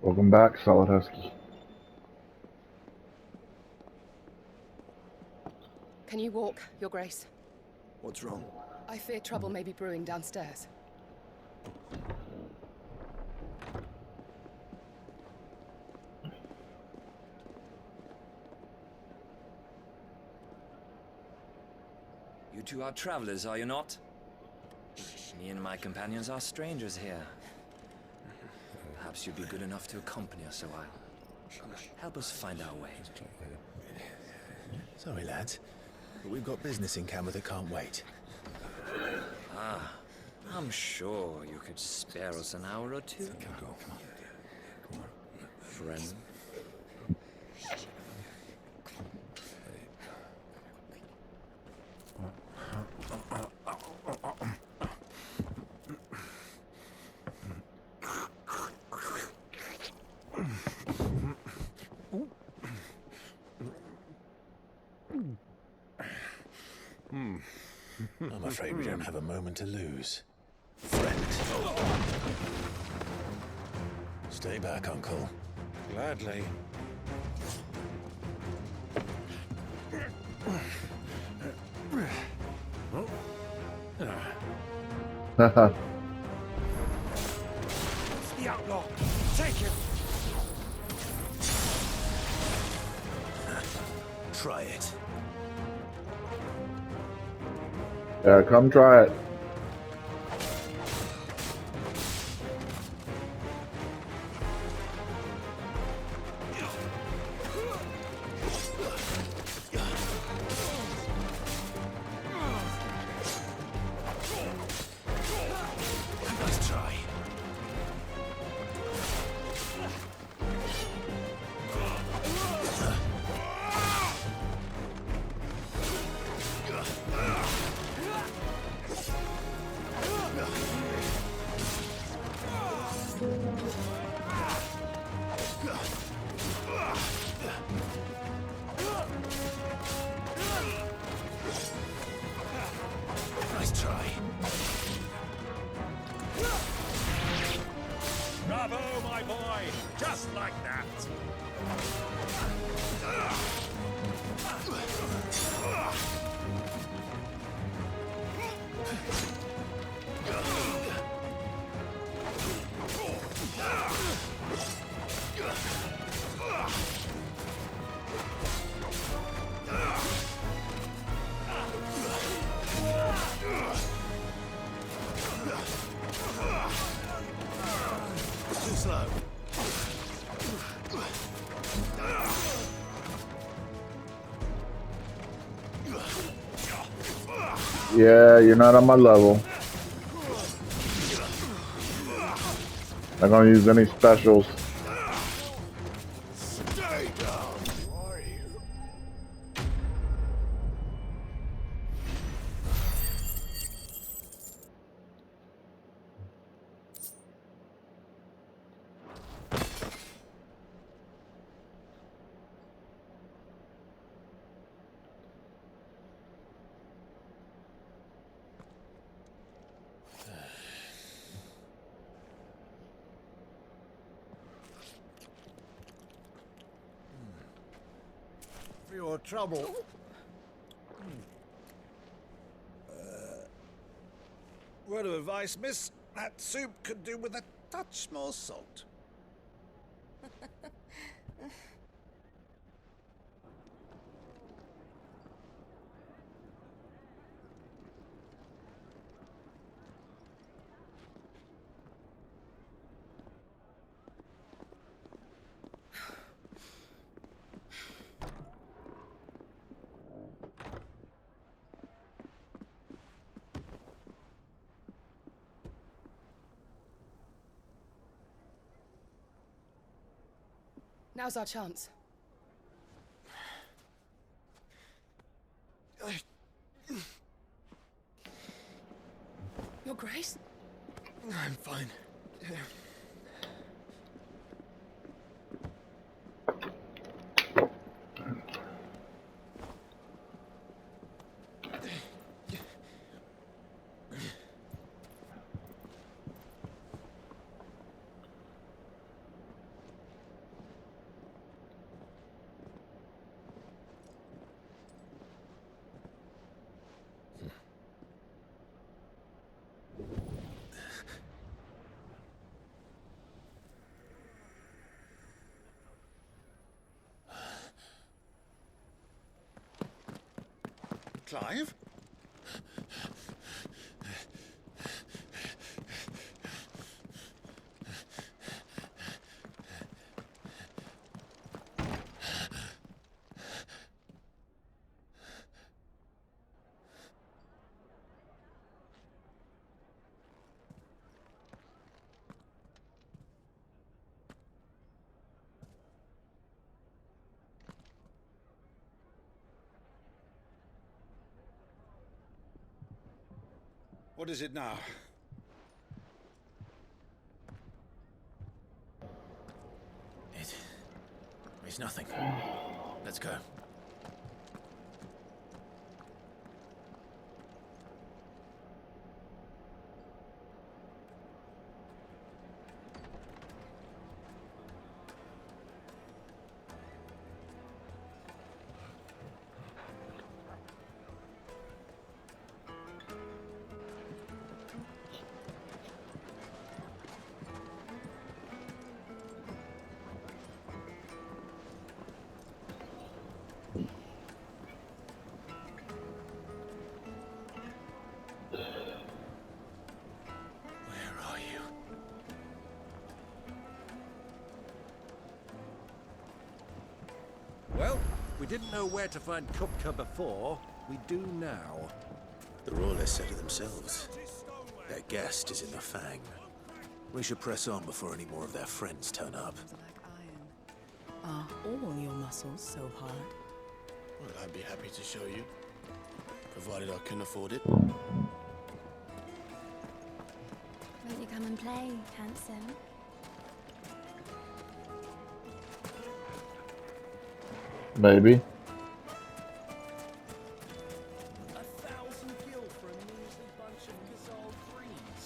Welcome back, Solid Husky. Can you walk, Your Grace? What's wrong? I fear trouble may be brewing downstairs. You two are travelers, are you not? Me and my companions are strangers here. Perhaps you'd be good enough to accompany us a while. Help us find our way. Sorry, lads, but we've got business in camera that can't wait. Ah, I'm sure you could spare us an hour or two. Come on. Friend. I'm afraid we don't have a moment to lose. Friend. Stay back, Uncle. Gladly. Haha. The outlaw! Take him! Try it. Yeah, come try it. Nice try. Nice try. Bravo, my boy! Just like that! Too slow. Yeah, you're not on my level. Not gonna use any specials. Stay down, warrior. For your trouble. Word of advice, miss. That soup could do with a touch more salt. Now's our chance. Your Grace? I'm fine. Clive? What is it now? It's nothing. Let's go. Well, we didn't know where to find Kupka before. We do now. The Rawless said it themselves. Their guest is in the Fang. We should press on before any more of their friends turn up. Like iron. Are all your muscles so hard? Well, I'd be happy to show you, provided I can afford it. Won't you come and play, handsome? Maybe. 1,000 gil for a measly bunch of Gazal trees.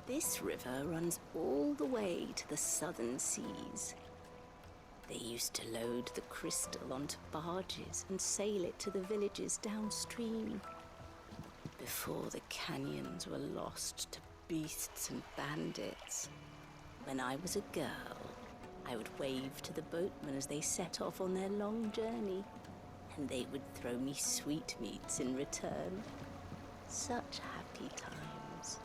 This river runs all the way to the southern seas. They used to load the crystal onto barges and sail it to the villages downstream. Before the canyons were lost to beasts and bandits. When I was a girl, I would wave to the boatmen as they set off on their long journey, and they would throw me sweetmeats in return. Such happy times.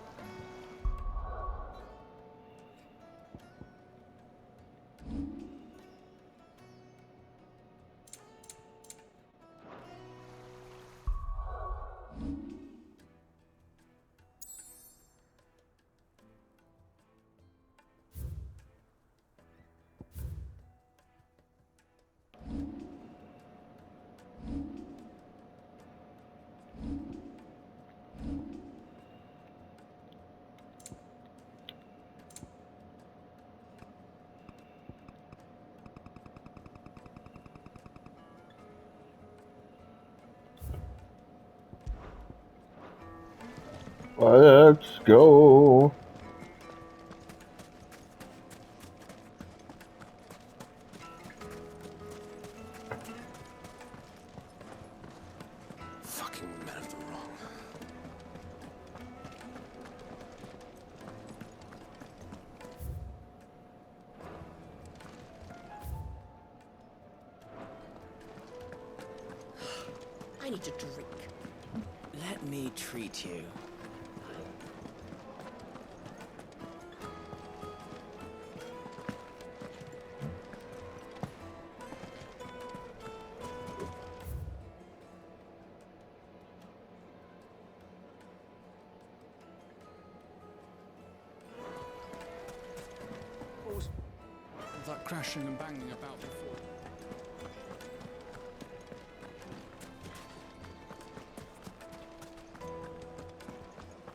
Let's go. Fucking men of the wrong. I need a drink. Let me treat you. What was all that crashing and banging about before?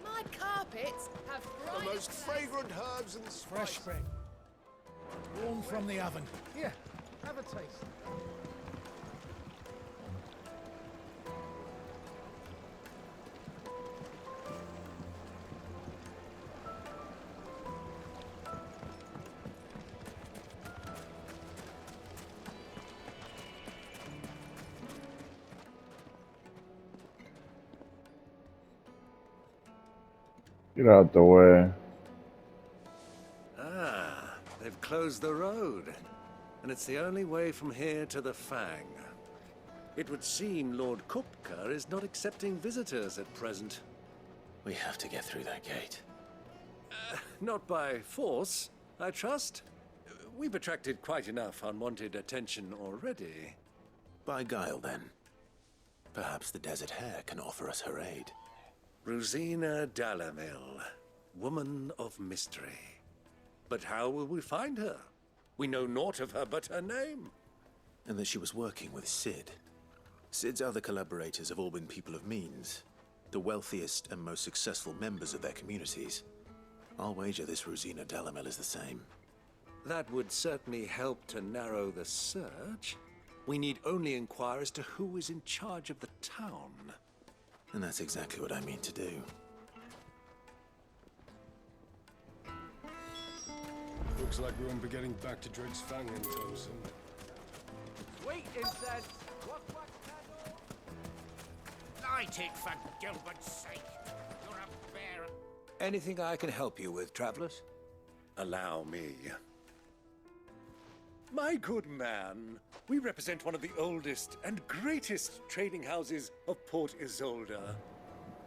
My carpets have The most fragrant herbs and Fresh spices. bread. Warm from the oven. Here, have a taste. Get out the way. Ah, they've closed the road. And it's the only way from here to the Fang. It would seem Lord Kupka is not accepting visitors at present. We have to get through that gate. Not by force, I trust. We've attracted quite enough unwanted attention already. By guile, then. Perhaps the Desert Hare can offer us her aid. Rosina Dalamil, woman of mystery. But how will we find her? We know naught of her but her name. And that she was working with Sid. Sid's other collaborators have all been people of means. The wealthiest and most successful members of their communities. I'll wager this Rosina Dalamil is the same. That would certainly help to narrow the search. We need only inquire as to who is in charge of the town. And that's exactly what I mean to do. Looks like we won't be getting back to Drake's Fang anytime soon. Wait, Instead. Light it, for Gilbert's sake. You're a bear. Anything I can help you with, travelers? Allow me. My good man, we represent one of the oldest and greatest trading houses of Port Isolde.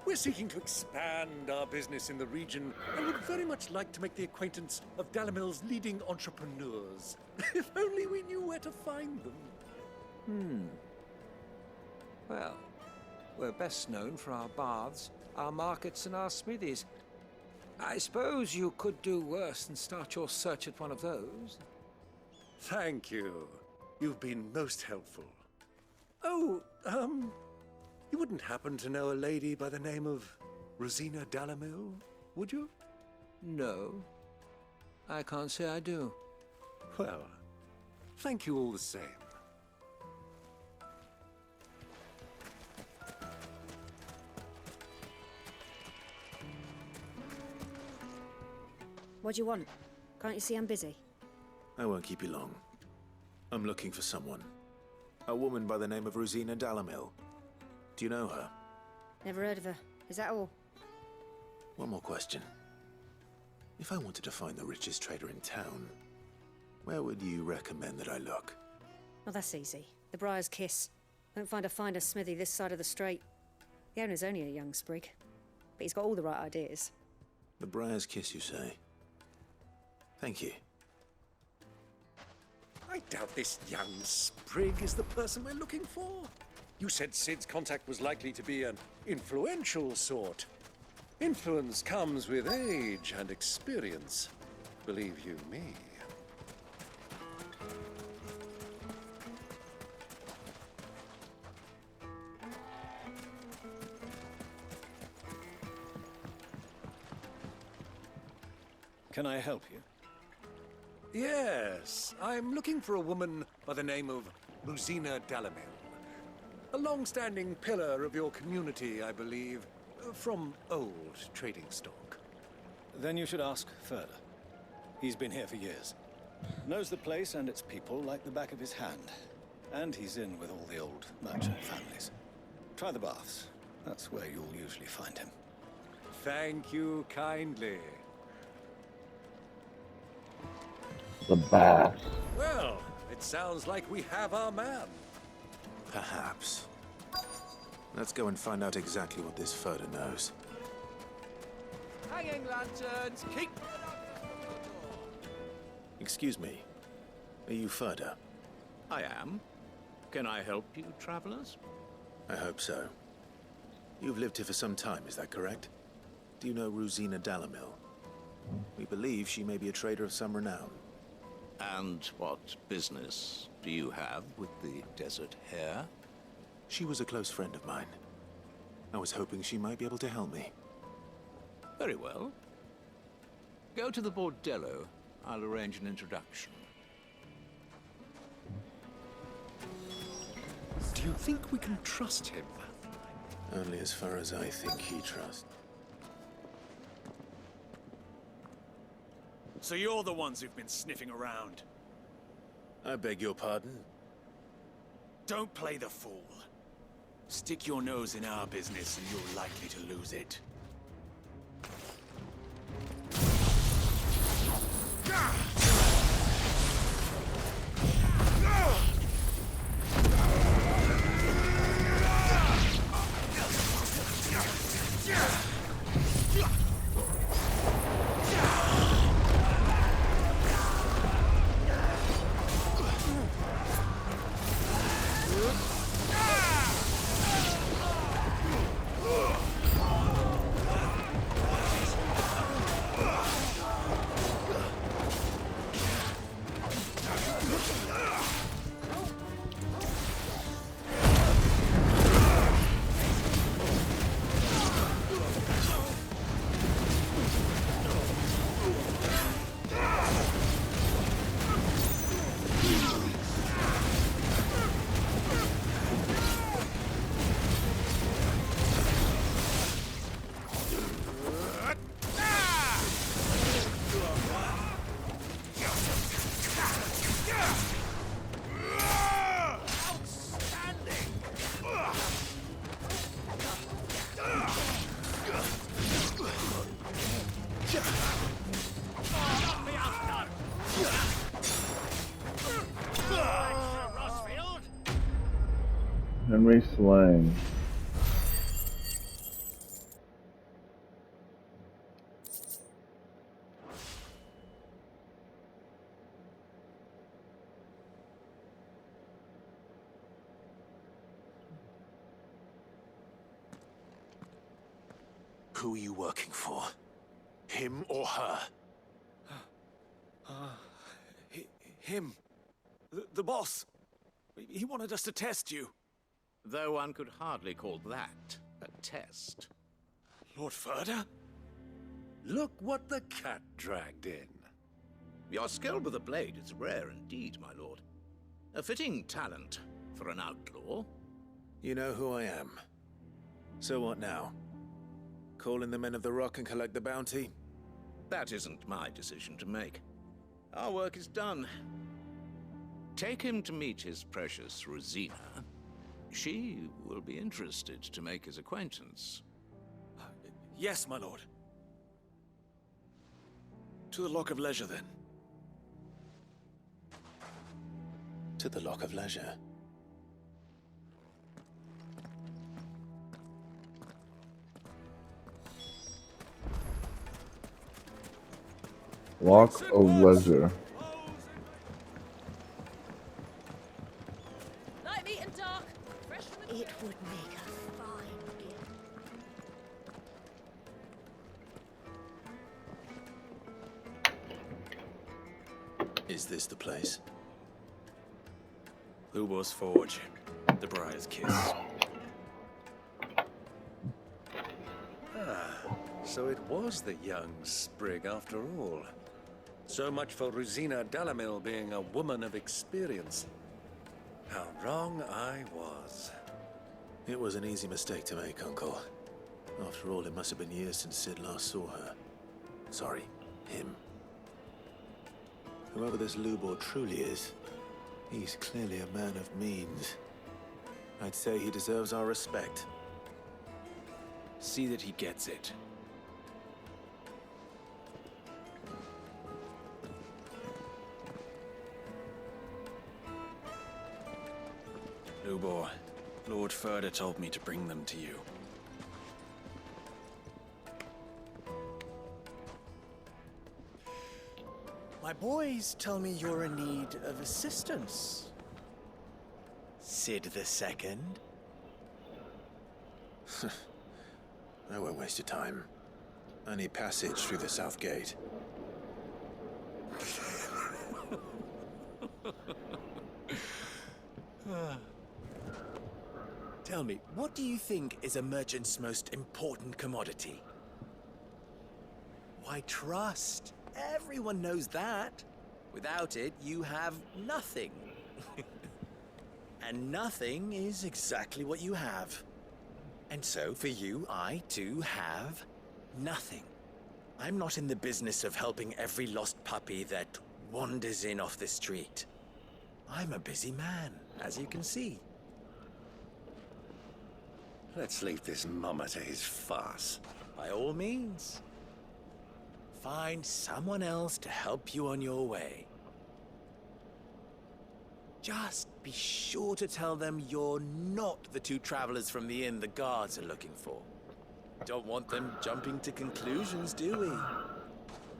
We're seeking to expand our business in the region and would very much like to make the acquaintance of Dalamil's leading entrepreneurs. If only we knew where to find them. Well, we're best known for our baths, our markets, and our smithies. I suppose you could do worse than start your search at one of those. Thank you. You've been most helpful. Oh, you wouldn't happen to know a lady by the name of Rosina Dalamil, would you? No, I can't say I do. Well, thank you all the same. What do you want? Can't you see I'm busy? I won't keep you long. I'm looking for someone. A woman by the name of Rosina Dalamil. Do you know her? Never heard of her. Is that all? One more question. If I wanted to find the richest trader in town, where would you recommend that I look? Oh, that's easy. The Briar's Kiss. Won't find a finer smithy this side of the strait. The owner's only a young sprig, but he's got all the right ideas. The Briar's Kiss, you say? Thank you. I doubt this young sprig is the person we're looking for. You said Sid's contact was likely to be an influential sort. Influence comes with age and experience. Believe you me. Can I help you? Yes, I'm looking for a woman by the name of Rosina Dalamil. A long-standing pillar of your community, I believe, from old trading stock. Then you should ask further. He's been here for years. Knows the place and its people like the back of his hand. And he's in with all the old merchant families. Try the baths. That's where you'll usually find him. Thank you kindly. The bath. Well, it sounds like we have our man. Perhaps. Let's go and find out exactly what this Furder knows. Hanging lanterns, keep... Excuse me. Are you Furder? I am. Can I help you, travelers? I hope so. You've lived here for some time, is that correct? Do you know Rosina Dalamil? We believe she may be a trader of some renown. And what business do you have with the Desert Hare? She was a close friend of mine. I was hoping she might be able to help me. Very well. Go to the bordello. I'll arrange an introduction. Do you think we can trust him? Only as far as I think he trusts. So you're the ones who've been sniffing around. I beg your pardon? Don't play the fool. Stick your nose in our business and you're likely to lose it. Henry Slang. Who are you working for? Him or her? Him. The boss. He wanted us to test you. Though one could hardly call that a test. Lord Ferda? Look what the cat dragged in. Your skill with the blade is rare indeed, my lord. A fitting talent for an outlaw. You know who I am. So what now? Call in the Men of the Rock and collect the bounty? That isn't my decision to make. Our work is done. Take him to meet his precious Rosina. She will be interested to make his acquaintance. Yes, my lord. To the Lock of Leisure, then. To the Lock of Leisure. Lock of Leisure. Light, meat, and dark. Fresh from the It would make a fine gift. Is this the place? Lubor's Forge. The Briar's Kiss. So it was the young sprig after all. So much for Rosina Dalamil being a woman of experience. How wrong I was. It was an easy mistake to make, Uncle. After all, it must have been years since Sid last saw her. Sorry, him. Whoever this Lubor truly is, he's clearly a man of means. I'd say he deserves our respect. See that he gets it. Lubor, Lord Ferda told me to bring them to you. My boys tell me you're in need of assistance. Sid the Second. I won't waste your time. I need passage through the south gate. Tell me, what do you think is a merchant's most important commodity? Why, trust. Everyone knows that. Without it, you have nothing. And nothing is exactly what you have. And so, for you, I, too, have nothing. I'm not in the business of helping every lost puppy that wanders in off the street. I'm a busy man, as you can see. Let's leave this mummer to his farce. By all means. find someone else to help you on your way. Just be sure to tell them you're not the two travelers from the inn the guards are looking for. Don't want them jumping to conclusions, do we?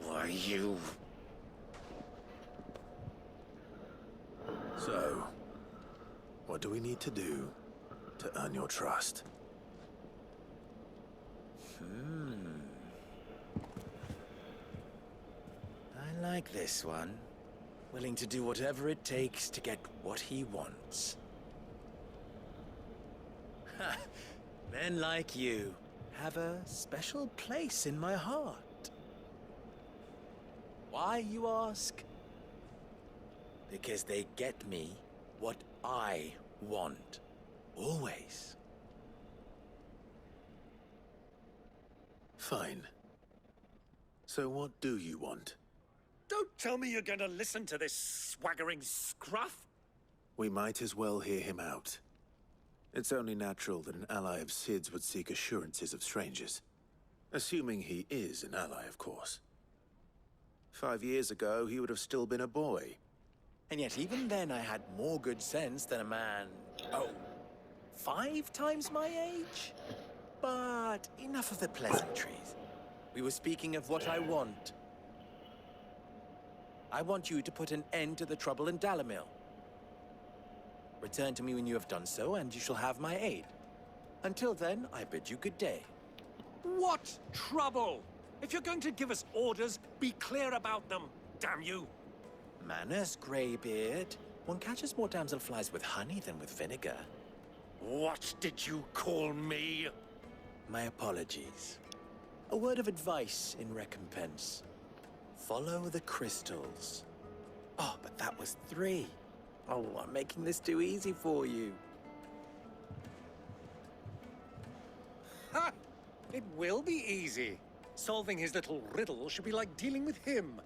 Why, you... So, what do we need to do to earn your trust? I like this one. Willing to do whatever it takes to get what he wants. Ha! Men like you have a special place in my heart. Why, you ask? Because they get me what I want. Always. Fine. So what do you want? Don't tell me you're going to listen to this swaggering scruff. We might as well hear him out. It's only natural that an ally of Sid's would seek assurances of strangers. Assuming he is an ally, of course. 5 years ago, he would have still been a boy. And yet even then I had more good sense than a man... 5 times my age? But enough of the pleasantries. We were speaking of what I want. I want you to put an end to the trouble in Dalamil. Return to me when you have done so, and you shall have my aid. Until then, I bid you good day. What trouble? If you're going to give us orders, be clear about them, damn you! Manners, Greybeard. One catches more damselflies with honey than with vinegar. What did you call me? My apologies. A word of advice in recompense. Follow the crystals. Oh, but that was 3. Oh, I'm making this too easy for you. Ha! It will be easy. Solving his little riddle should be like dealing with him.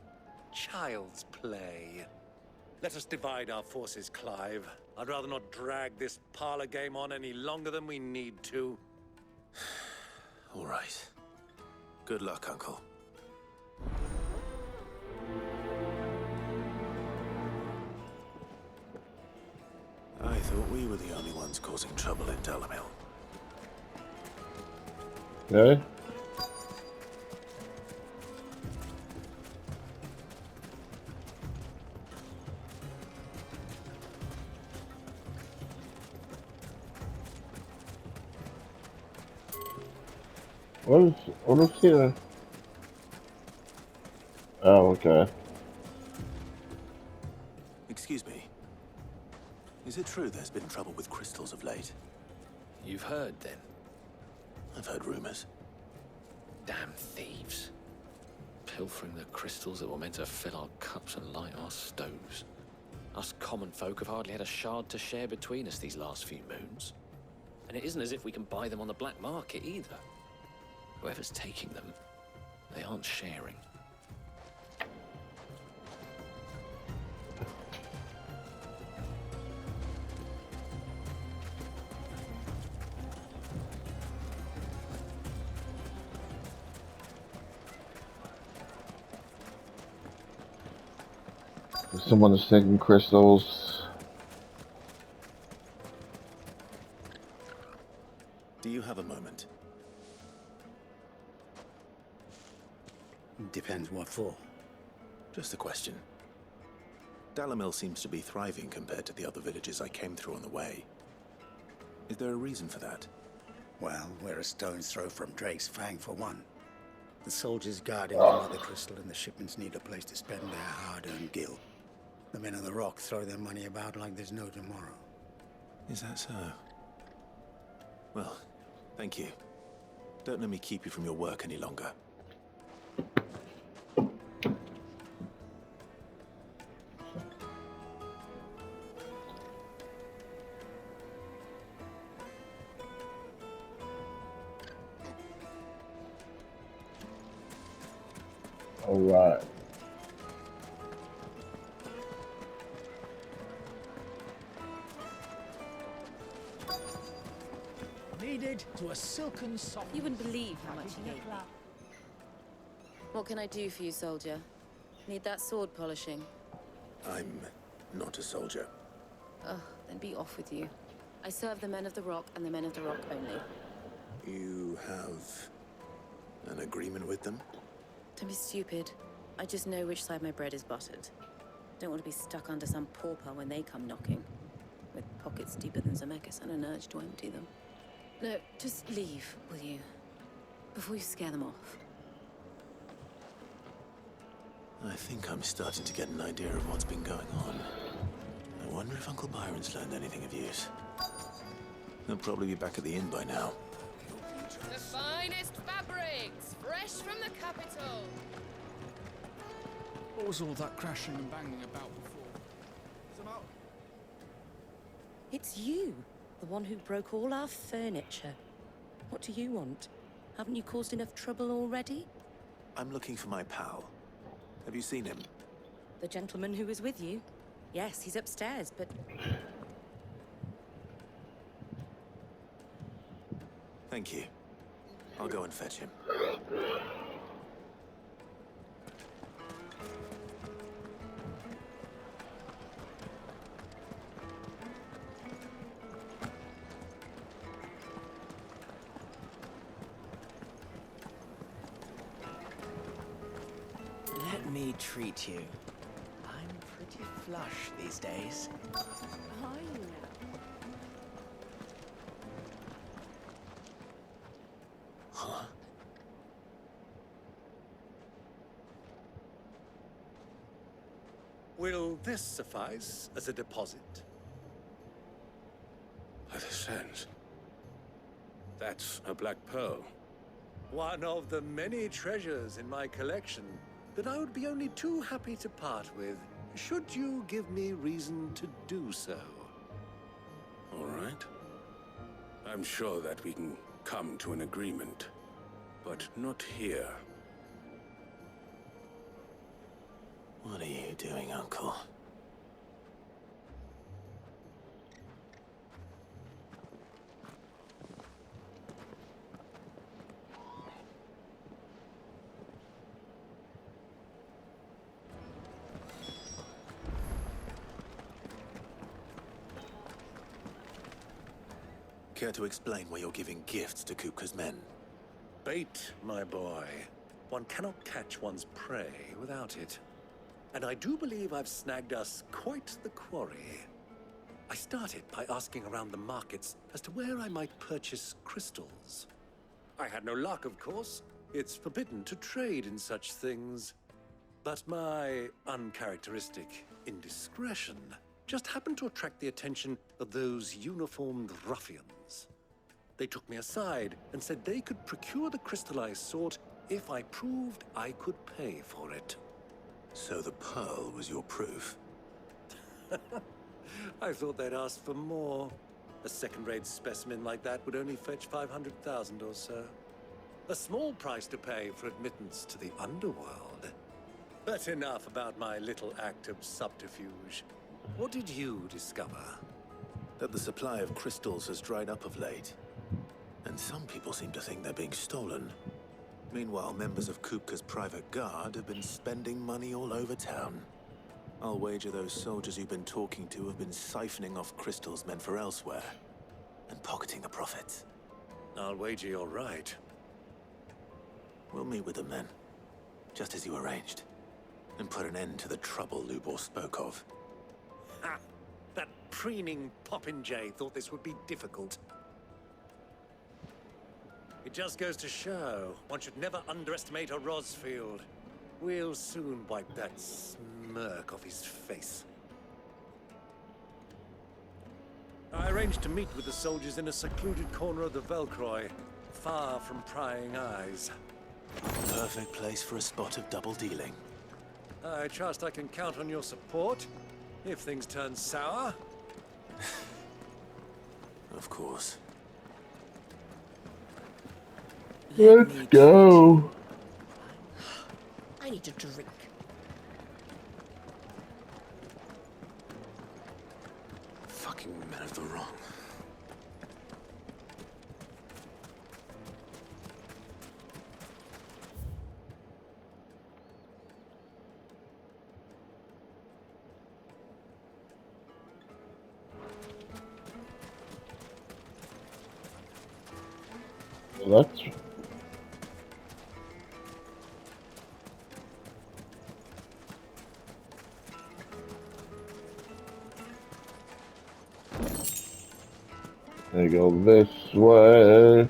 Child's play. Let us divide our forces, Clive. I'd rather not drag this parlor game on any longer than we need to. All right. Good luck, Uncle. I thought we were the only ones causing trouble in Dalamil. Okay. What is here? Oh, okay. Excuse me. Is it true there's been trouble with crystals of late? You've heard, then? I've heard rumors. Damn thieves. Pilfering the crystals that were meant to fill our cups and light our stoves. Us common folk have hardly had a shard to share between us these last few moons. And it isn't as if we can buy them on the black market either. Whoever's taking them, they aren't sharing. Someone is taking crystals. Do you have a moment? Depends what for. Just a question. Dalamil seems to be thriving compared to the other villages I came through on the way. Is there a reason for that? Well, we're a stone's throw from Drake's Fang for one. The soldiers guarding the Mother Crystal and the shipments need a place to spend their hard-earned gil. The men on the rock throw their money about like there's no tomorrow. Is that so? Well, thank you. Don't let me keep you from your work any longer. All right. Needed to a silken soft. You wouldn't believe how much he gave me. What can I do for you, soldier? Need that sword polishing? I'm not a soldier. Ugh, then be off with you. I serve the men of the Rock and the men of the Rock only. You have an agreement with them? Don't be stupid. I just know which side my bread is buttered. Don't want to be stuck under some pauper when they come knocking. With pockets deeper than Zemeckis and an urge to empty them. No, just leave, will you? Before you scare them off. I think I'm starting to get an idea of what's been going on. I wonder if Uncle Byron's learned anything of use. He'll probably be back at the inn by now. The finest fabrics, fresh from the capital. What was all that crashing and banging about before? It's you, the one who broke all our furniture. What do you want? Haven't you caused enough trouble already? I'm looking for my pal. Have you seen him? The gentleman who was with you? Yes, he's upstairs, but... Thank you. I'll go and fetch him. Let me treat you. I'm pretty flush these days. Are you now? Huh? Will this suffice as a deposit? By the sands. That's a black pearl. One of the many treasures in my collection that I would be only too happy to part with, should you give me reason to do so. All right. I'm sure that we can come to an agreement, but not here. What are you doing, Uncle? Care to explain why you're giving gifts to Kupka's men? Bait, my boy. One cannot catch one's prey without it. And I do believe I've snagged us quite the quarry. I started by asking around the markets as to where I might purchase crystals. I had no luck, of course. It's forbidden to trade in such things. But my uncharacteristic indiscretion just happened to attract the attention of those uniformed ruffians. They took me aside and said they could procure the crystal I sought if I proved I could pay for it. So the pearl was your proof? I thought they'd ask for more. A second-rate specimen like that would only fetch 500,000 or so. A small price to pay for admittance to the underworld. But enough about my little act of subterfuge. What did you discover? That the supply of crystals has dried up of late. And some people seem to think they're being stolen. Meanwhile, members of Kupka's private guard have been spending money all over town. I'll wager those soldiers you've been talking to have been siphoning off crystals meant for elsewhere, and pocketing the profits. I'll wager you're right. We'll meet with them then, just as you arranged, and put an end to the trouble Lubor spoke of. Ha! That preening popinjay thought this would be difficult. It just goes to show, one should never underestimate a Rosfield. We'll soon wipe that smirk off his face. I arranged to meet with the soldiers in a secluded corner of the Velcroy, far from prying eyes. Perfect place for a spot of double dealing. I trust I can count on your support, if things turn sour. Of course. Let's go. I need a drink. Fucking men of the wrong. That's They go this way.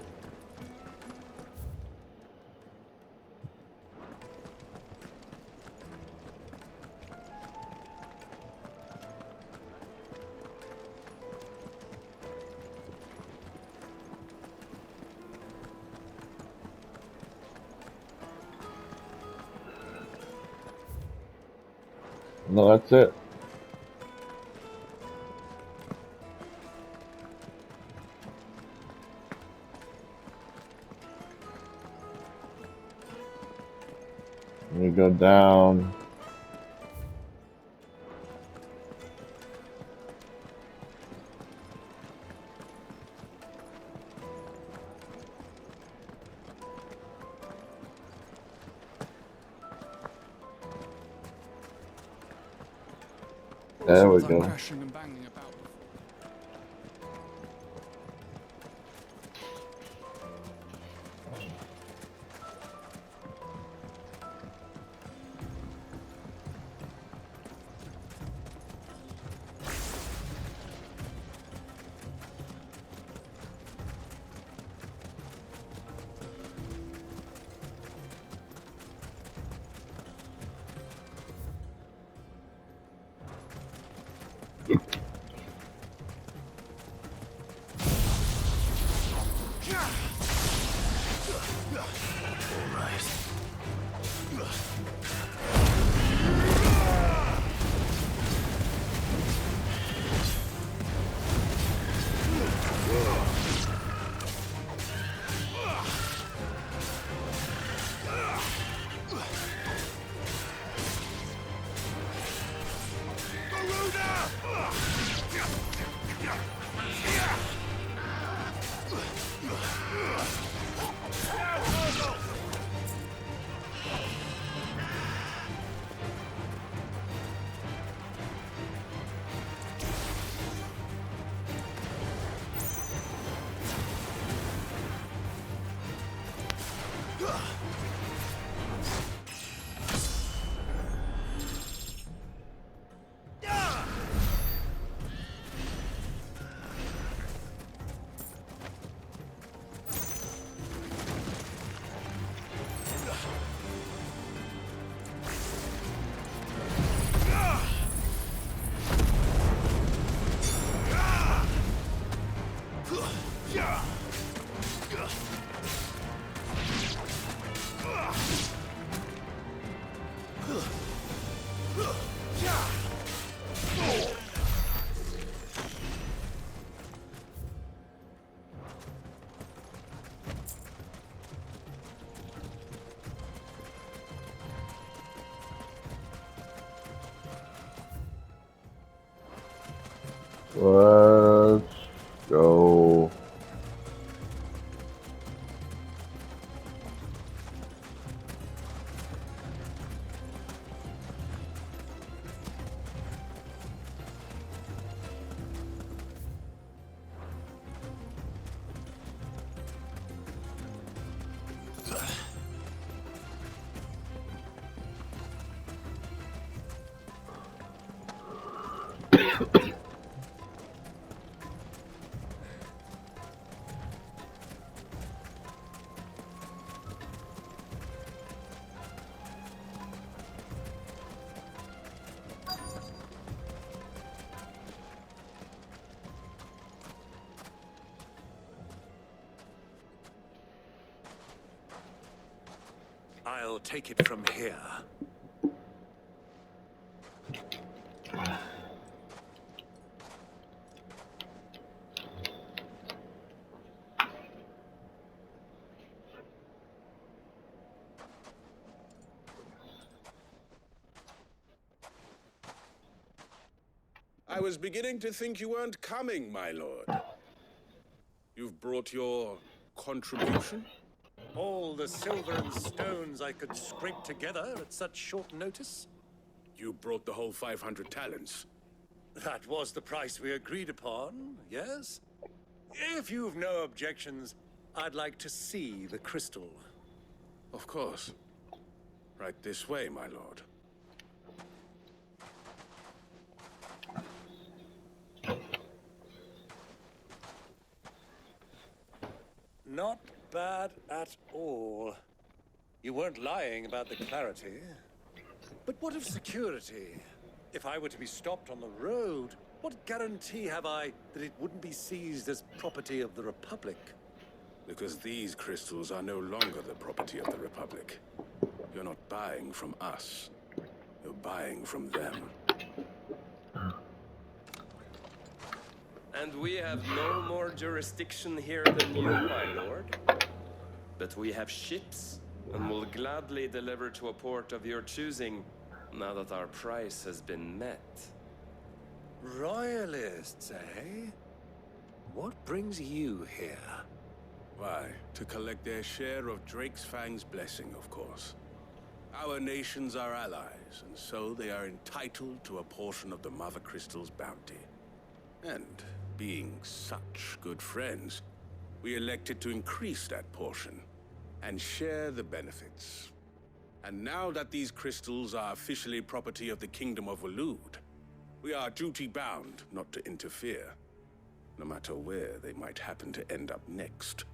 No, that's it. We go down. There we That go. crashing and banging about before. Let's go. I'll take it from here. I was beginning to think you weren't coming, my lord. You've brought your contribution? All the silver and stones I could scrape together at such short notice? You brought the whole 500 talents. That was the price we agreed upon, yes? If you've no objections, I'd like to see the crystal. Of course. Right this way, my lord. Not bad at all. You weren't lying about the clarity. But what of security? If I were to be stopped on the road, what guarantee have I that it wouldn't be seized as property of the Republic? Because these crystals are no longer the property of the Republic. You're not buying from us. You're buying from them. And we have no more jurisdiction here than you, my lord. But we have ships, and will gladly deliver to a port of your choosing, now that our price has been met. Royalists, eh? What brings you here? Why, to collect their share of Drake's Fang's blessing, of course. Our nations are allies, and so they are entitled to a portion of the Mother Crystal's bounty. And being such good friends, we elected to increase that portion and share the benefits. And now that these crystals are officially property of the Kingdom of Waloed, we are duty-bound not to interfere, no matter where they might happen to end up next.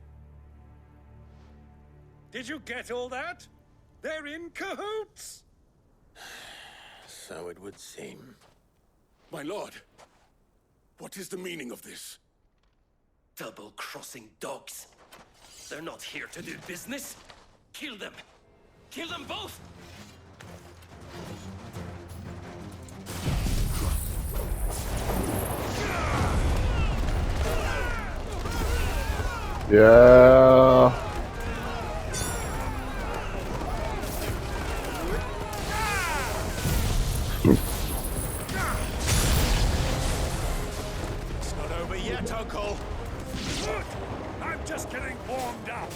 Did you get all that? They're in cahoots! So it would seem. My lord, what is the meaning of this? Double-crossing dogs. They're not here to do business. Kill them. Kill them both! Yeah. It's not over yet, Uncle. Look! I'm just getting warmed up.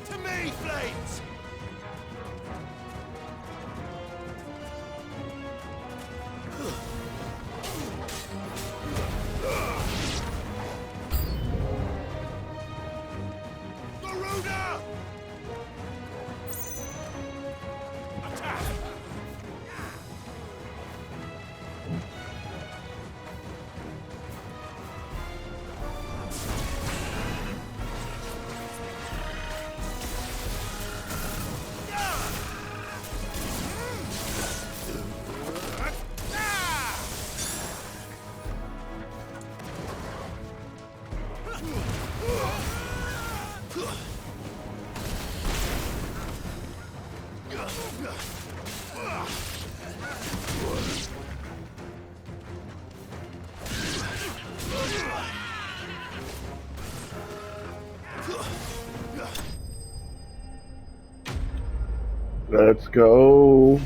To me, Blades! Garuda! Attack! Let's go.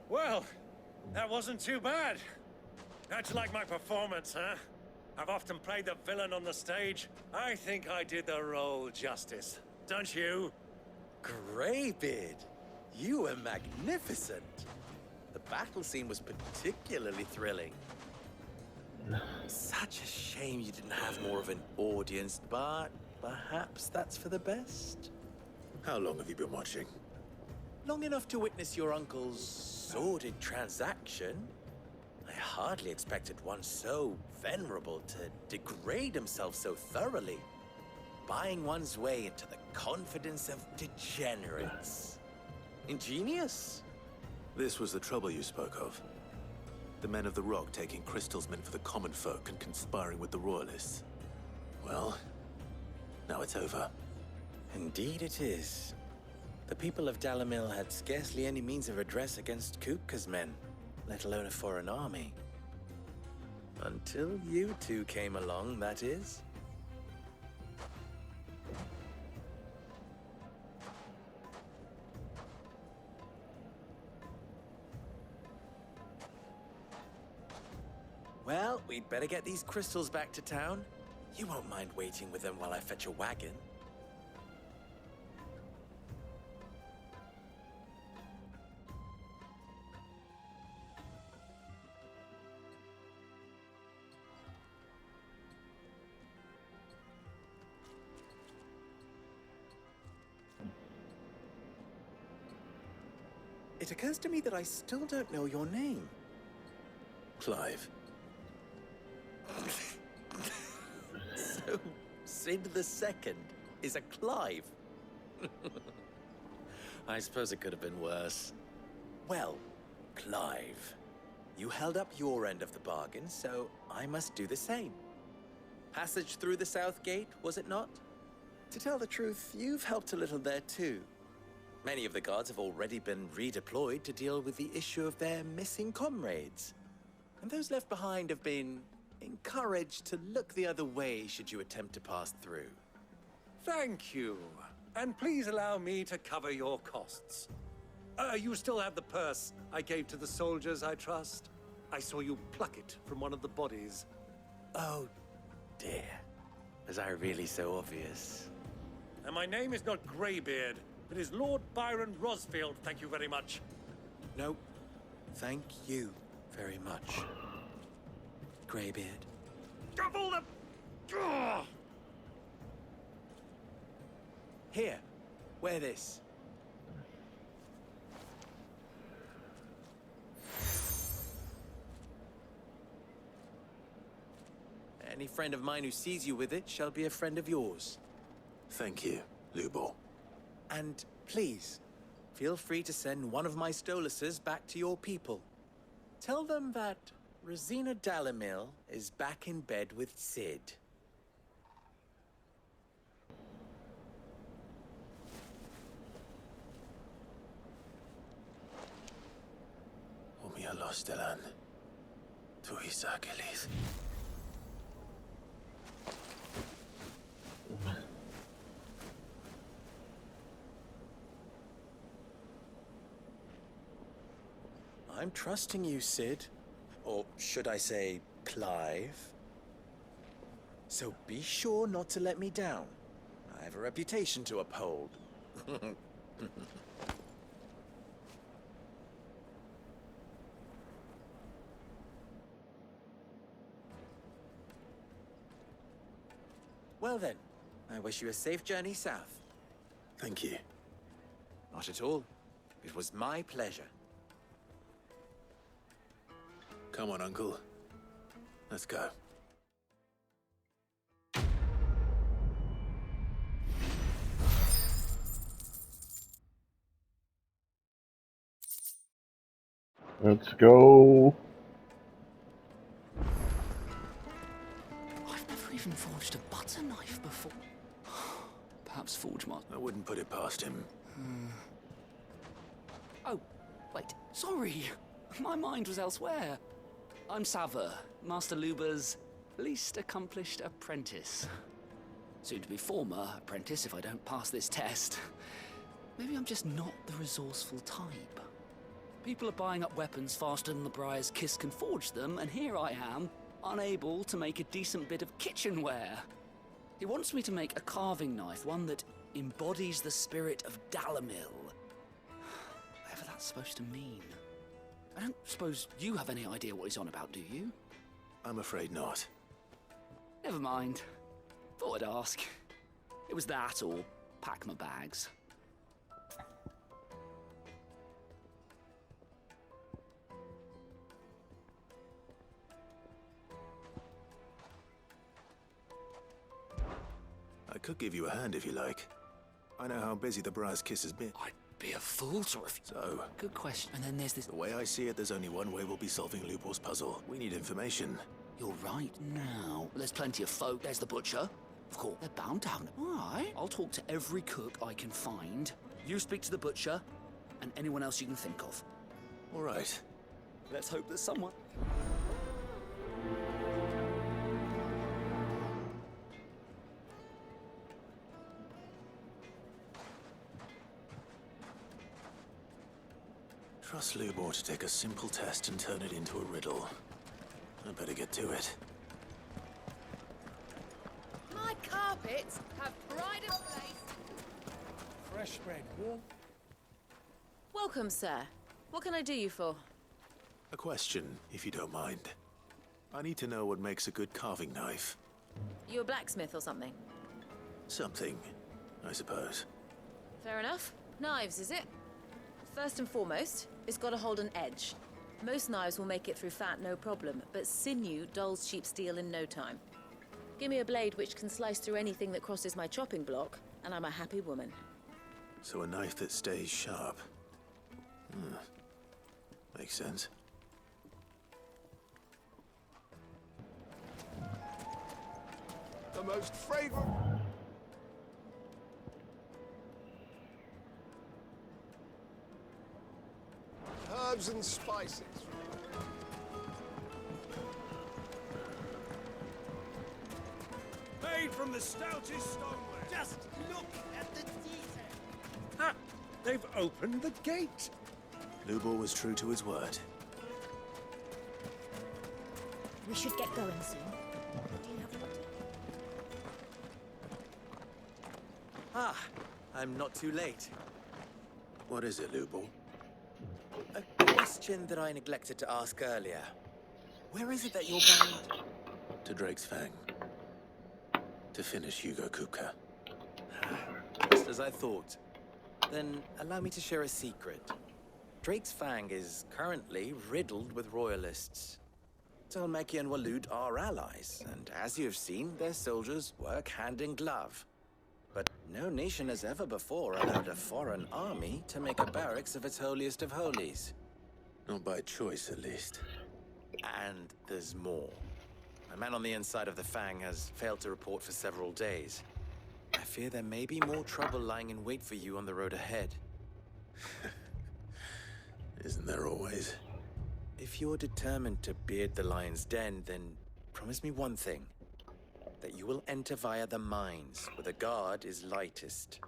Well, that wasn't too bad. How'd you like my performance, huh? I've often played the villain on the stage. I think I did the role justice. Don't you? Greybeard, you were magnificent. The battle scene was particularly thrilling. Such a shame you didn't have more of an audience, but perhaps that's for the best. How long have you been watching? Long enough to witness your uncle's sordid transaction. I hardly expected one so venerable to degrade himself so thoroughly, buying one's way into the confidence of degenerates. Ingenious. This was the trouble you spoke of. The men of the Rock taking crystals meant for the common folk and conspiring with the Royalists. Well, now it's over. Indeed it is. The people of Dalamil had scarcely any means of redress against Kupka's men, let alone a foreign army. Until you two came along, that is. Well, we'd better get these crystals back to town. You won't mind waiting with them while I fetch a wagon. It occurs to me that I still don't know your name. Clive. So, Sid the Second is a Clive. I suppose it could have been worse. Well, Clive, you held up your end of the bargain, so I must do the same. Passage through the South Gate, was it not? To tell the truth, you've helped a little there too. Many of the guards have already been redeployed to deal with the issue of their missing comrades. And those left behind have been encouraged to look the other way should you attempt to pass through. Thank you. And please allow me to cover your costs. You still have the purse I gave to the soldiers, I trust? I saw you pluck it from one of the bodies. Oh, dear. Was I really so obvious? And my name is not Greybeard. It is Lord Byron Rosfield, thank you very much. No, thank you very much, Greybeard. Double the... Ugh! Here, wear this. Any friend of mine who sees you with it shall be a friend of yours. Thank you, Lubor. And please, feel free to send one of my Stoluses back to your people. Tell them that Rosina Dalamil is back in bed with Sid. Umia Lostelan. Tuisa Kelis. I'm trusting you, Sid. Or should I say, Clive? So be sure not to let me down. I have a reputation to uphold. Well then, I wish you a safe journey south. Thank you. Not at all. It was my pleasure. Come on, Uncle. Let's go. Let's go. I've never even forged a butter knife before. Perhaps forge my... I wouldn't put it past him. Oh, wait. Sorry. My mind was elsewhere. I'm Sava, Master Luber's least accomplished apprentice. Soon to be former apprentice if I don't pass this test. Maybe I'm just not the resourceful type. People are buying up weapons faster than the Briar's Kiss can forge them, and here I am, unable to make a decent bit of kitchenware. He wants me to make a carving knife, one that embodies the spirit of Dalamil. Whatever that's supposed to mean. I don't suppose you have any idea what he's on about, do you? I'm afraid not. Never mind. Thought I'd ask. It was that or pack my bags. I could give you a hand if you like. I know how busy the Briar's Kiss has been. I'd be a fool to refuse. So, Good question. And then there's this. the way I see it, there's only one way we'll be solving Lubor's puzzle. We need information. You're right. Now, there's plenty of folk. There's the butcher. Of course, they're bound down. All right. I'll talk to every cook I can find. You speak to the butcher, and anyone else you can think of. All right. Let's hope there's someone. Trust Lubor to take a simple test and turn it into a riddle. I better get to it. My carpets have pride of place. Fresh bread, warm. Welcome, sir. What can I do you for? A question, if you don't mind. I need to know what makes a good carving knife. You a blacksmith or something? Something, I suppose. Fair enough. Knives, is it? First and foremost, it's got to hold an edge. Most knives will make it through fat, no problem, but sinew dulls cheap steel in no time. Give me a blade which can slice through anything that crosses my chopping block, and I'm a happy woman. So a knife that stays sharp. Makes sense. The most fragrant... herbs and spices. Made from the stoutest stoneware. Just look at the detail. Ah, they've opened the gate. Lubor was true to his word. We should get going soon. Do you have water? Ah, I'm not too late. What is it, Lubor? A question that I neglected to ask earlier. Where is it that you're bound? To Drake's Fang. To finish Hugo Kupka. Just as I thought. Then allow me to share a secret. Drake's Fang is currently riddled with royalists. Talmeki and Walud are allies, and as you have seen, their soldiers work hand in glove. But no nation has ever before allowed a foreign army to make a barracks of its holiest of holies. Not by choice, at least. And there's more. A man on the inside of the Fang has failed to report for several days. I fear there may be more trouble lying in wait for you on the road ahead. Isn't there always? If you're determined to beard the lion's den, then promise me one thing. That you will enter via the mines, where the guard is lightest.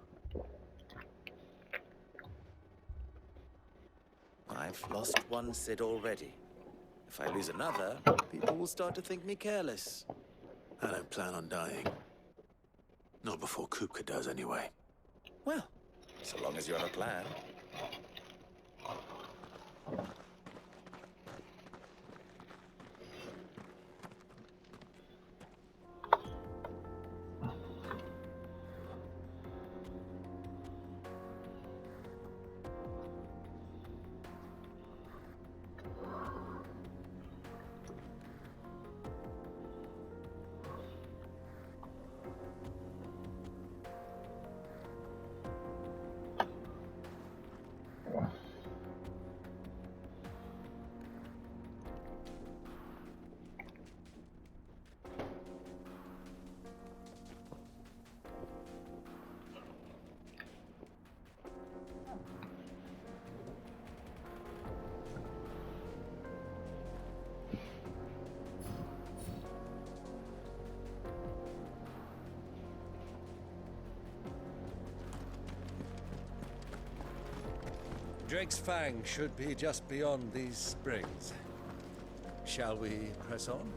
I've lost one Cid already. If I lose another, people will start to think me careless. I don't plan on dying. Not before Kupka does, anyway. Well, so long as you have a plan. Drake's Fang should be just beyond these springs. Shall we press on?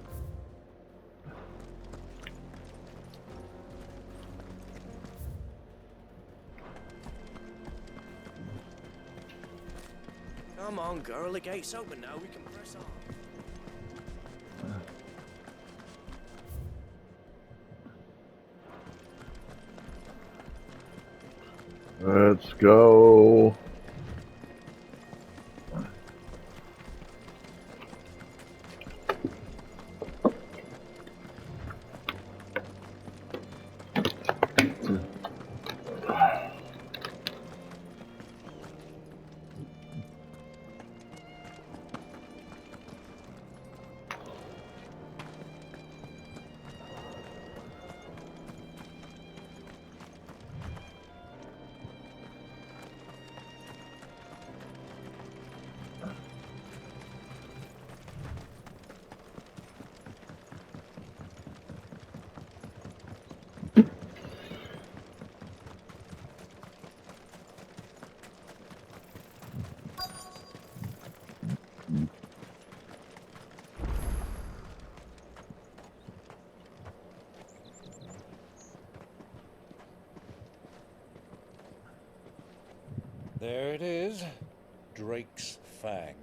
Come on, girl. The gate's open now. We can press on. Let's go. There it is. Drake's Fang.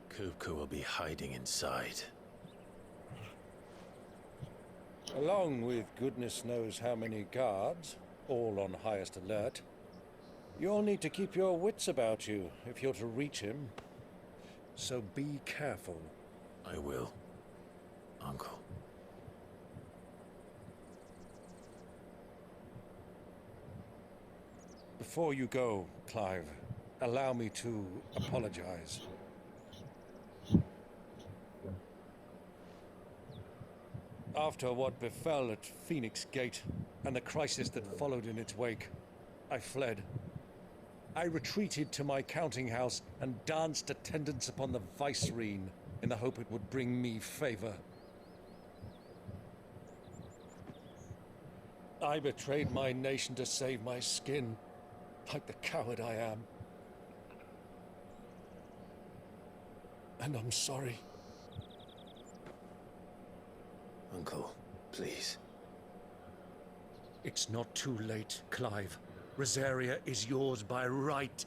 Kupka will be hiding inside. Along with goodness knows how many guards, all on highest alert. You'll need to keep your wits about you if you're to reach him. So be careful. I will, Uncle. Before you go, Clive, allow me to apologize. After what befell at Phoenix Gate and the crisis that followed in its wake, I fled. I retreated to my counting house and danced attendance upon the vicereine in the hope it would bring me favor. I betrayed my nation to save my skin, like the coward I am. And I'm sorry. Uncle, please. It's not too late, Clive. Rosaria is yours by right,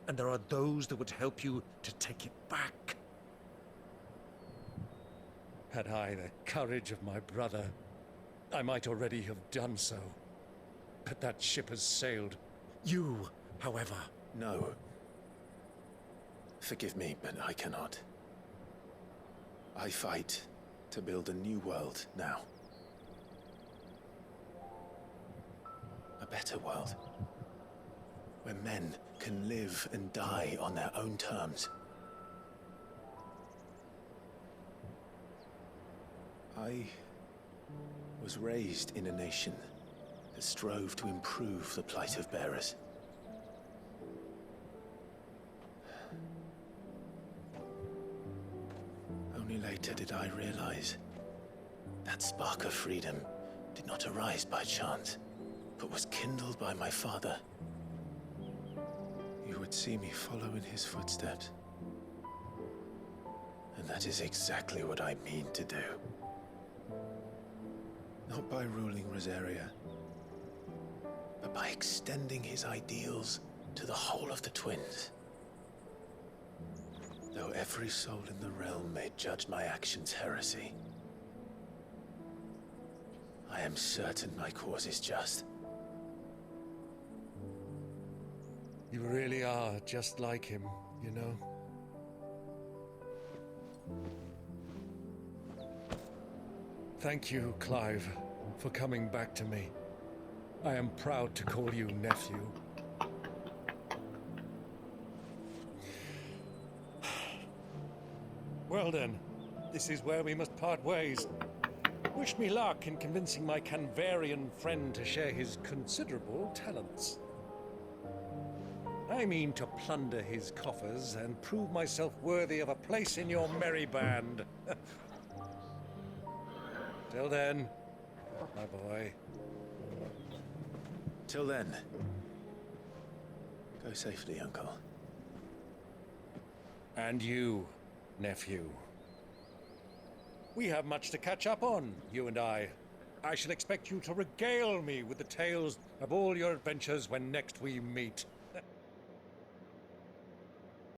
and there are those that would help you to take it back. Had I the courage of my brother, I might already have done so. But that ship has sailed. You, however... No. Forgive me, but I cannot. I fight to build a new world now. A better world. Where men can live and die on their own terms. I was raised in a nation that strove to improve the plight of bearers. Only later did I realize that spark of freedom did not arise by chance, but was kindled by my father. You would see me follow in his footsteps. And that is exactly what I mean to do. Not by ruling Rosaria, but by extending his ideals to the whole of the Twins. Though every soul in the realm may judge my actions heresy, I am certain my cause is just. You really are just like him, you know? Thank you, Clive, for coming back to me. I am proud to call you nephew. Well then, this is where we must part ways. Wish me luck in convincing my Canvarian friend to share his considerable talents. I mean to plunder his coffers and prove myself worthy of a place in your merry band. Till then, my boy. Till then, go safely, Uncle. And you, nephew. We have much to catch up on, you and I. I shall expect you to regale me with the tales of all your adventures when next we meet.